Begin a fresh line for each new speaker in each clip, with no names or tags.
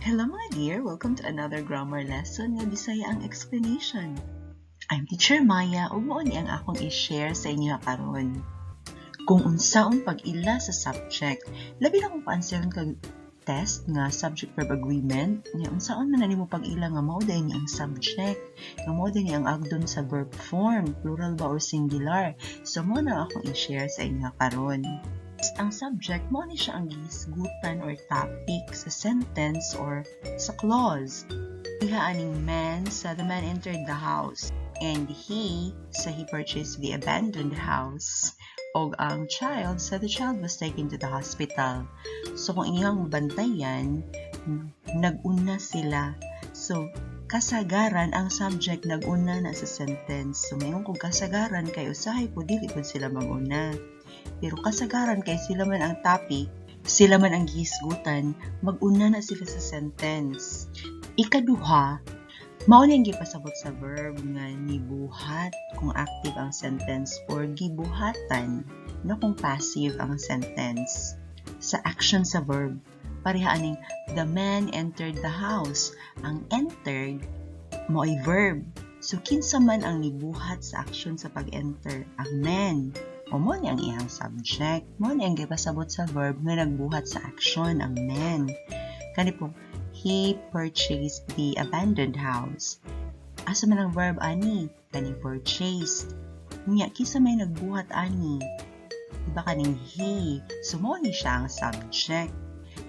Hello mga dear! Welcome to another grammar lesson nga Bisaya ang explanation. I'm Teacher Maya ug mao ni ang akong i-share sa inyo karon. Kung unsaon pag-ila sa subject, labi na kung pa-answeron kag test nga subject-verb agreement, nga unsaon man nimo pag-ila nga mao day ni ang subject, nga mao day ni ang agdon sa verb form, plural ba or singular. So mo na akong i-share sa inyo karon. Ang subject, mo ni siya ang gihisgutan or topic sa sentence or sa clause. Iha aning man sa the man entered the house, and he sa he purchased the abandoned house, o ang child sa the child was taken to the hospital. So kung inyong bantayan, nag-una sila. So kasagaran ang subject nag-una na sa sentence. So mayroon kung kasagaran kay usahay po dili pud sila mag-una. Pero kasagaran kay sila man ang topic, sila man ang gihisgutan, mag-una na sila sa sentence. Ikaduha, mao ni ang gipasabot sa verb nga nibuhat kung active ang sentence or gibuhatan no kung passive ang sentence. Sa action sa verb, pareha aning the man entered the house. Ang entered mao ay verb. So kinsa man ang nibuhat sa action sa pag-enter? Ang man. O mo ni ang iyang subject, mo ni ang gipasabot sa verb nga nagbuhat sa action, ang man. Kani po, he purchased the abandoned house. Asa man ang verb ani? Kani purchased. Nya, kisa may nagbuhat ani? Diba kaning he? So mo ni siya ang subject.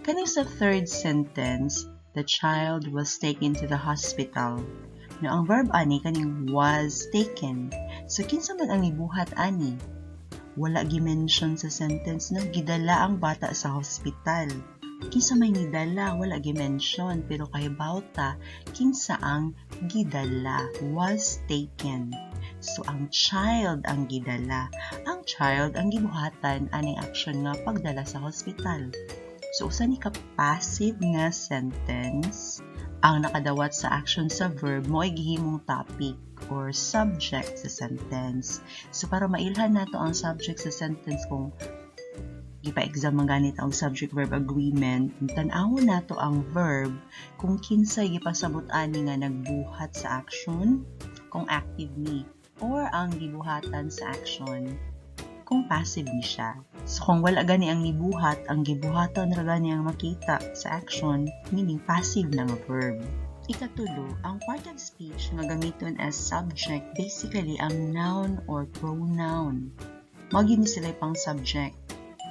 Kani sa third sentence, the child was taken to the hospital. Now, ang verb ani kaning was taken. So kinsa man ang nibuhat ani? Wala gi-mention sa sentence na gidala ang bata sa hospital. Kinsa may nidala, wala gi-mention, pero kay bauta, kinsa ang gidala, was taken. So ang child ang gidala, ang child ang gibuhatan aning action nga pagdala sa hospital. So usa ni ka passive nga sentence ang nakadawat sa action sa verb mo ay gihimong topic or subject sa sentence. So para mailhan nato ang subject sa sentence kung ipa-exam man ganit ang subject-verb agreement, tan-awon nato ang verb kung kinsay gipasabot ani nga nagbuhat sa action kung active ni or ang gibuhatan sa action kung passive ni siya. So kung wala gani ang nibuhat, ang gibuhatan ra gani ang makita sa action, meaning passive na nga verb. Ikatulo, ang part of speech nga gamiton as subject basically ang noun or pronoun. Mao gyud ni sila pang subject.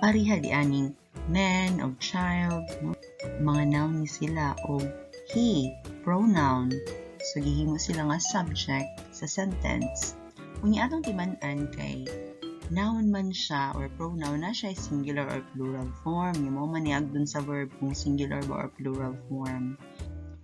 Pareha di aning man o child, no? Mga noun ni sila o he, pronoun. So gihimo sila nga subject sa sentence. Unya atong timan-an kay noun man siya or pronoun na siya singular or plural form. Yung mo man niagdon sa verb kung singular ba or plural form.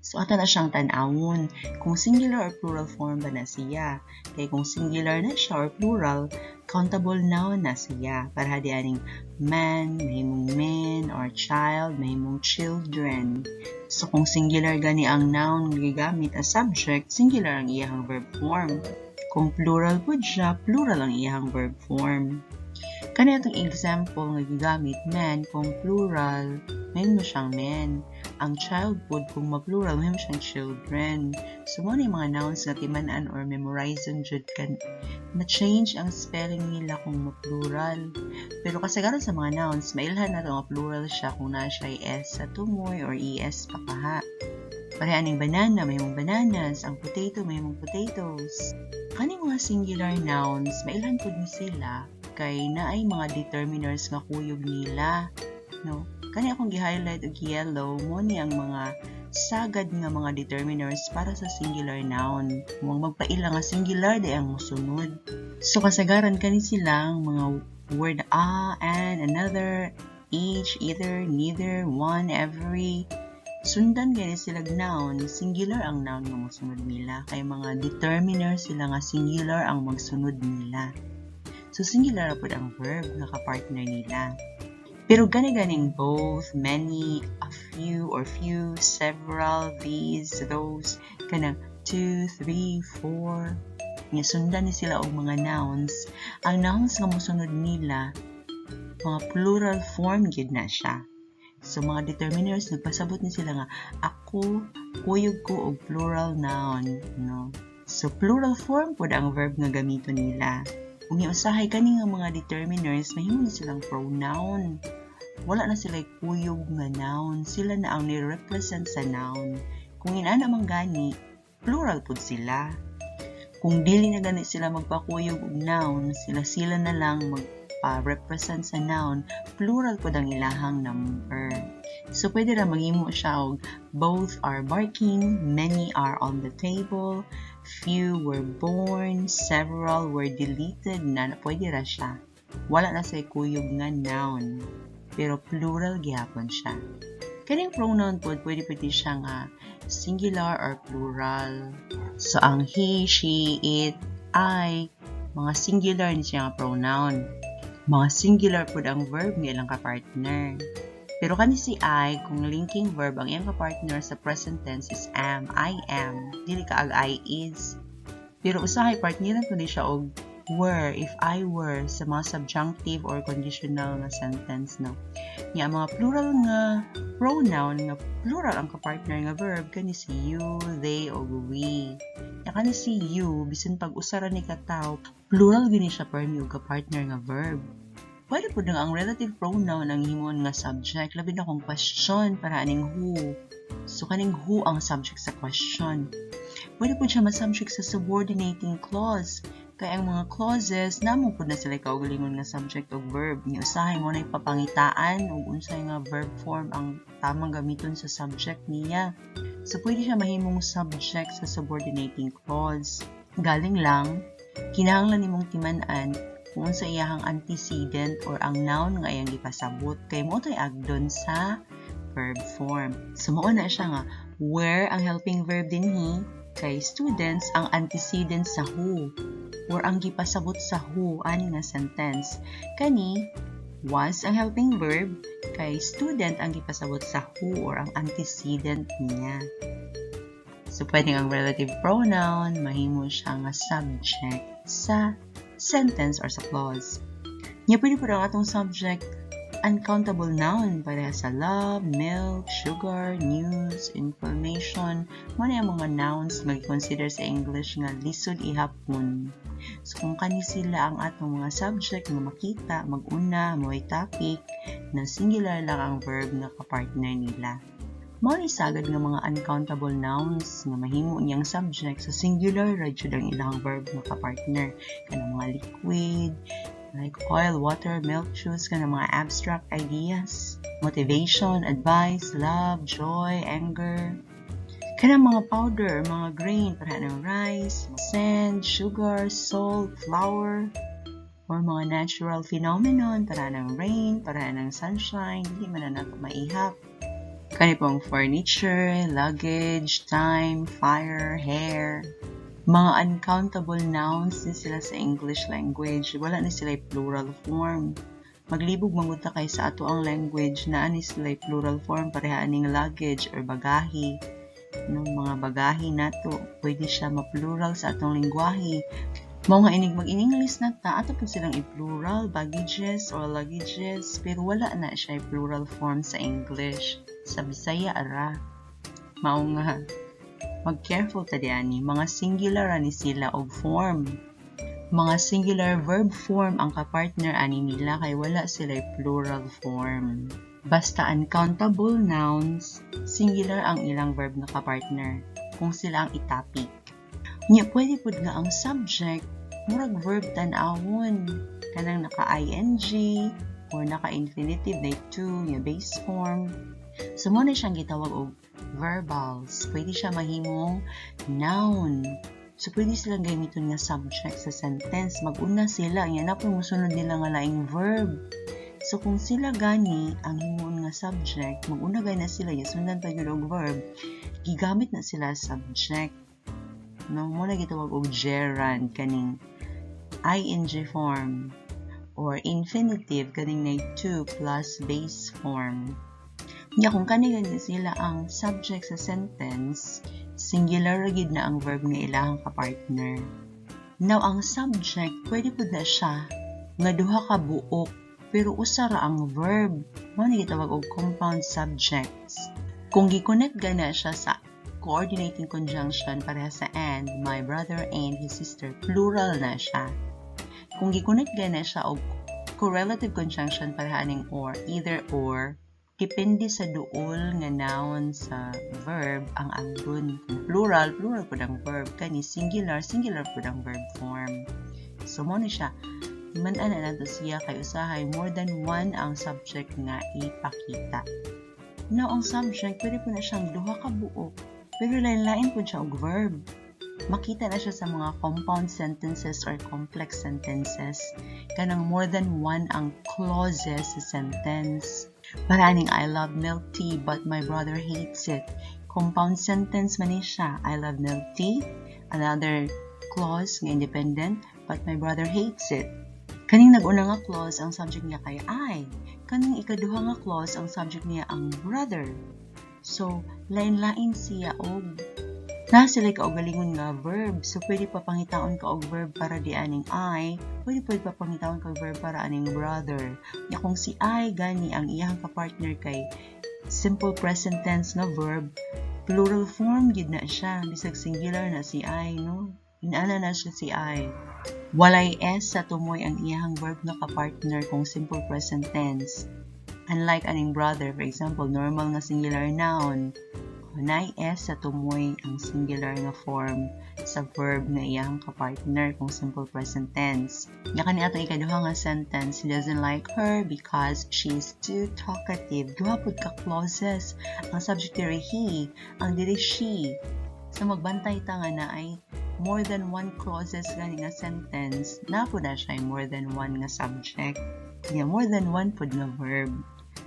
So ato na siyang tan-awon kung singular or plural form ba na siya. Kaya kung singular na siya or plural, countable noun na siya. Para di aning man, mahimong men, or child, mahimong children. So kung singular gani ang noun gigamit as subject, singular ang iyang verb form. Kung plural po siya, plural ang iyang verb form. Kani itong example nga gigamit man, kung plural, may mo siyang men. Ang child po, kung ma-plural, may mo siyang children. So, mo yung mga nouns nga timanan or memorizing jud kan na-change ang spelling nila kung ma-plural. Pero kasagaran sa mga nouns, mailhan na ito nga plural siya kung na siya S sa tumoy or ES pa kaha. Pareha aning banana, may mong bananas. Ang potato, may mong potatoes. Kaning mga singular nouns, mailhan po ni sila kay naay mga determiners nga kuyog nila, no? Kani akong gi-highlight og yellow mo ni ang mga sagad nga mga determiners para sa singular noun. Kung magpaila nga singular di ang mosunod. So kasagaran kani silang mga word a, and, another, each, either, neither, one, every. Sundan gani sila noun, singular ang noun nga mosunod nila kay mga determiners sila nga singular ang magsunod nila. So, singular po ang verb na kapartner nila. Pero gani-ganing both, many, a few, or few, several, these, those, kanang 2, 3, 4. Nga sundan ni sila og mga nouns. Ang nouns nga mosunod nila, mga plural form gyud na siya. So, mga determiners, nagpasabot ni sila nga, ako, kuyog ko, og plural noun. No? So, plural form po ang verb nga gamito nila. Kung usahay kani nga mga determiners, mahimo na silang pronoun. Wala na sila kuyog nga noun. Sila na ang ni-represent sa noun. Kung inana man gani, plural po sila. Kung dili na gani sila magpakuyog og noun, sila na lang magpa-represent sa noun, plural po ang ilahang number. So, pwede ra maghimo siya og both are barking, many are on the table, few were born, several were deleted, na pwede ra siya. Wala na sa kuyog nga noun, pero plural gyapon siya. Kaning pronoun po, pwede siya nga singular or plural. So, ang he, she, it, I, mga singular ni siya nga pronoun. Mga singular po ang verb ng ilang kapartner. Pero kani si I, kung linking verb, ang iyang kapartner sa present tense is am, I am. Dili ka ag I is. Pero usahay partneran po ni siya og were, if I were, sa mga subjunctive or conditional na sentence, no? Nga mga plural nga pronoun, nga plural ang kapartner nga verb, kani si you, they, o we. Nga kani si you, bisan pag-usara ni kataw, plural gini siya permi og kapartner nga verb. Pwede po ang relative pronoun ang himon nga subject, labi na kung question para aning who. So, kaning who ang subject sa question. Pwede po siya masubject sa subordinating clause. Kaya ang mga clauses, namo po na sila kaugalingon nga subject o verb. Ni usahay mo na ipapangitaan o unsay nga verb form ang tamang gamiton sa subject niya. So, pwede siya mahimong subject sa subordinating clause. Galing lang, kinahanglan nimong timan-an kung sa iyahang antecedent or ang noun nga iyang ipasabot. Kay mo ito'y agdon sa verb form. So, mauna siya nga, where ang helping verb din kay students ang antecedent sa who or ang gipasabot sa who ani nga sentence. Kani was ang helping verb kay student ang gipasabot sa who or ang antecedent niya. So pwedeng ang relative pronoun mahimo siya nga subject sa sentence or sa clause. Nya pwede po ang atong subject uncountable noun para sa love, milk, sugar, news, information. Muna yung mga nouns mag-consider sa English nga lisod ihapon. So kung kani sila ang atong mga subject nga makita, mag-una, mo'y topic, na singular lang ang verb nga kapartner nila. Mao ni sagad nga mga uncountable nouns nga mahimo niyang subject sa singular ra jud ang ilang verb nga kapartner. Kanang mga liquid, like oil, water, milk, juice, kanang mga abstract ideas, motivation, advice, love, joy, anger. Kanang mga powder, mga grain, para ng rice, sand, sugar, salt, flour, or mga natural phenomenon, para ng rain, para ng sunshine, hindi man na nato maihap. Kani pong furniture, luggage, time, fire, hair. Mga uncountable nouns din sila sa English language. Wala ni sila plural form. Maglibog manguta kay sa ato ang language na ani sila plural form pareha aning luggage or bagahe. Nung mga bagahe nato, pwede siya ma-plural sa atong lingwahe. Mga inig mag-in-English na ta, ato po silang i-plural, baggages or luggages, pero wala na siya i-plural form sa English. Sa Bisaya ara. Mao nga. Mag-careful ta diani, mga singular ani sila og form. Mga singular verb form ang kapartner ani nila kay wala sila plural form. Basta uncountable nouns, singular ang ilang verb na kapartner kung sila ang itapik. Nya pwede pud nga ang subject murag verb tan-awon kanang naka-ing or naka-infinitive na to nga base form. So mo na siyang gitawag og verbals. Pwede siya mahimong noun. So, pwede silang gamiton nga subject sa sentence. Mag-una sila. Yan na po musunod nila nga laing verb. So, kung sila gani ang himon nga subject, mag-una gani na sila. Yasundan pa yun og verb. Gigamit na sila subject. No? Muna gitawag og gerund kaning ing form. Or infinitive kaning na to plus base form. Nya kung kani sila ang subject sa sentence, singular gid na ang verb nga ilahang kapartner. Now, ang subject, pwede po na siya nga duha ka buok pero usara ang verb. Mao ni gitawag og compound subjects. Kung gi-connect gana siya sa coordinating conjunction pareha sa and, my brother and his sister, plural na siya. Kung gi-connect gana siya og correlative conjunction pareha ning or, either or, depende sa duol nga noun sa verb ang agdon. Plural pud ang verb. Kani singular pud ang verb form. So, mo ni siya. Iman-an na nato siya kay usahay more than one ang subject nga ipakita. Now, ang subject, pwede po na siyang duha ka buok. Pero lain-lain po siya og verb. Makita na siya sa mga compound sentences or complex sentences. Kanang more than one ang clauses sa sentence. Paraning, I love milk tea but my brother hates it. Compound sentence man siya. I love milk tea. Another clause nga independent, but my brother hates it. Kaning nag-una nga clause, ang subject niya kay I. Kaning ikaduha nga clause, ang subject niya ang brother. So, lain-lain siya og na sila kaugalingon nga verb. So, pwede pa pangitaon ka og verb para di aning I. Pwede pa pangitaon ka og verb para aning brother. Ya kung si I gani ang iyang kapartner kay simple present tense nga verb, plural form gid na siya. Bisag singular na si I, no? Inana na siya si I. Walay S sa tumoy ang iyang verb nga kapartner kung simple present tense. Unlike aning brother, for example, normal nga singular noun. Nay S sa tumoy ang singular nga form sa verb nga iyang kapartner kung simple present tense. Yakan ni ato ikaduha nga sentence, he doesn't like her because she's too talkative. Duha pud ka clauses. Ang subject diri he, ang diri she. So magbantay ta nga na ay more than one clauses gani nga sentence, na po na siya more than one nga subject. Yeah, more than one po nga verb.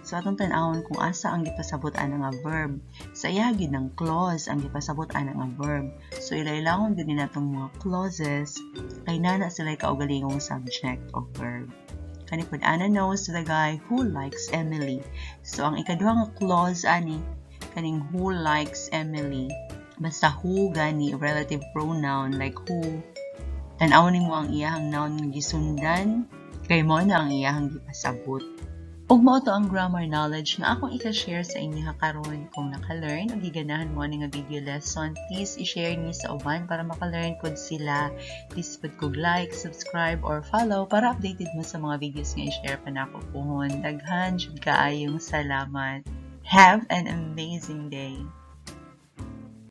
So atong tan-awon kung asa ang gipasabot-an nga verb. Sa iya gyud ng clause ang gipasabot-an nga verb. So ilailahon gyud natong mga clauses kay nana sila kaugalingong subject o verb. Kani pud Anna knows the guy who likes Emily. So ang ikaduha nga clause ani kaning who likes Emily. Basta who gani relative pronoun like who. Tan-awon mo ang iyang noun nga gisundan kay mo na ang iyang gipasabot. Ug mao to ang grammar knowledge na akong i-share sa inyo karon. Kung naka-learn o giganahan mo nga video lesson, please i-share ni sa uban para maka-learn pod sila. Please pud kog like, subscribe or follow para updated mo sa mga videos nga i-share pa nako pohon. Daghan jud kaayong salamat. Have an amazing day.